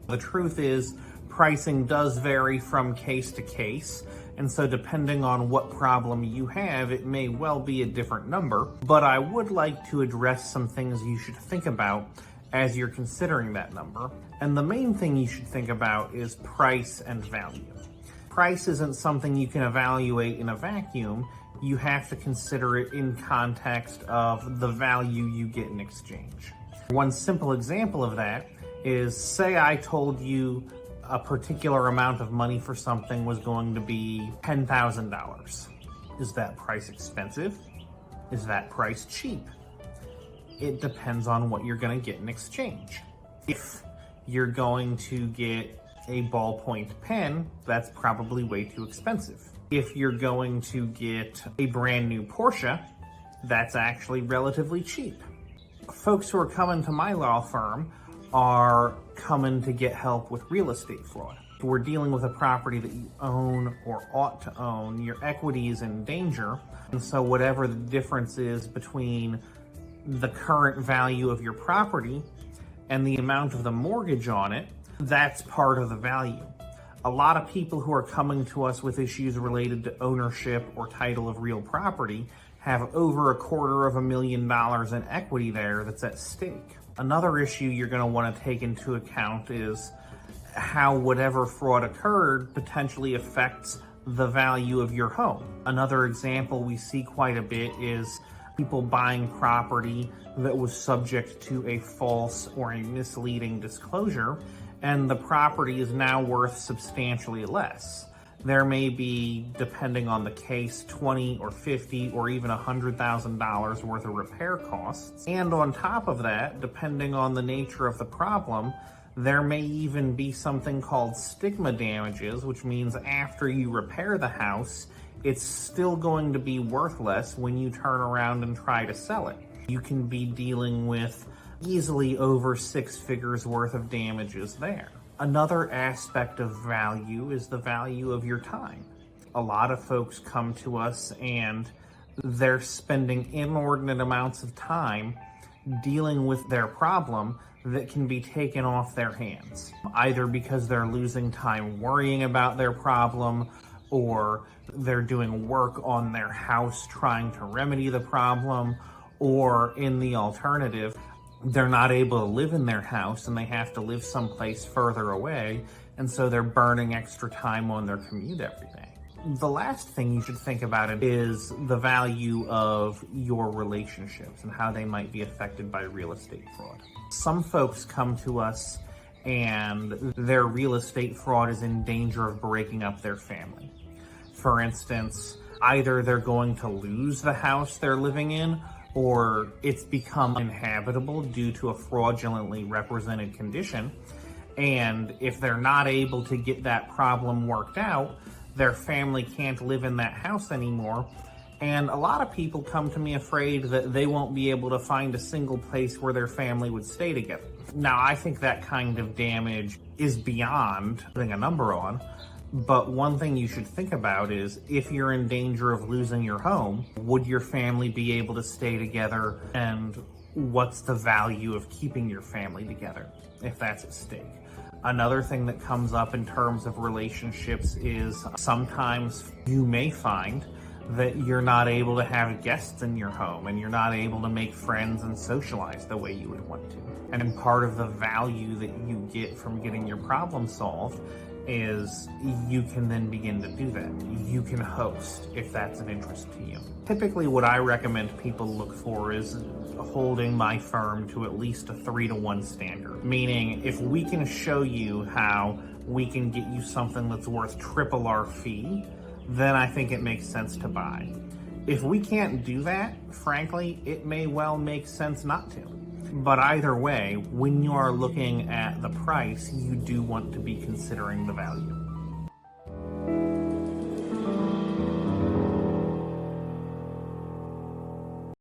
The truth is, pricing does vary from case to case, and so depending on what problem you have, it may well be a different number, but I would like to address some things you should think about as you're considering that number. And the main thing you should think about is price and value. Price isn't something you can evaluate in a vacuum. You have to consider it in context of the value you get in exchange. One simple example of that is, say I told you a particular amount of money for something was going to be $10,000. Is that price expensive? Is that price cheap? It depends on what you're going to get in exchange. If you're going to get a ballpoint pen, that's probably way too expensive. If you're going to get a brand new Porsche, that's actually relatively cheap. Folks who are coming to my law firm are coming to get help with real estate fraud. If we're dealing with a property that you own or ought to own, your equity is in danger, and so whatever the difference is between the current value of your property and the amount of the mortgage on it, that's part of the value. A lot of people who are coming to us with issues related to ownership or title of real property have over $250,000 in equity there that's at stake. Another issue you're going to want to take into account is how whatever fraud occurred potentially affects the value of your home. Another example we see quite a bit is people buying property that was subject to a false or a misleading disclosure, and the property is now worth substantially less. There may be, depending on the case, $20,000 or $50,000 or even $100,000 worth of repair costs. And on top of that, depending on the nature of the problem, there may even be something called stigma damages, which means after you repair the house, it's still going to be worth less when you turn around and try to sell it. You can be dealing with easily over 6 figures worth of damages there. Another aspect of value is the value of your time. A lot of folks come to us and they're spending inordinate amounts of time dealing with their problem that can be taken off their hands, either because they're losing time worrying about their problem, or they're doing work on their house trying to remedy the problem, or in the alternative, they're not able to live in their house and they have to live someplace further away, and so they're burning extra time on their commute every day. The last thing you should think about is the value of your relationships and how they might be affected by real estate fraud. Some folks come to us and their real estate fraud is in danger of breaking up their family. For instance, either they're going to lose the house they're living in, or it's become uninhabitable due to a fraudulently represented condition. And if they're not able to get that problem worked out, their family can't live in that house anymore. And a lot of people come to me afraid that they won't be able to find a single place where their family would stay together. Now, I think that kind of damage is beyond putting a number on. But one thing you should think about is, if you're in danger of losing your home, would your family be able to stay together? And what's the value of keeping your family together if that's at stake? Another thing that comes up in terms of relationships is sometimes you may find that you're not able to have guests in your home and you're not able to make friends and socialize the way you would want to. And part of the value that you get from getting your problem solved is you can then begin to do that. You can host if that's of interest to you. Typically what I recommend people look for is holding my firm to at least a 3-to-1 standard. Meaning, if we can show you how we can get you something that's worth triple our fee, then I think it makes sense to buy. If we can't do that, frankly, it may well make sense not to. But either way, when you are looking at the price, you do want to be considering the value.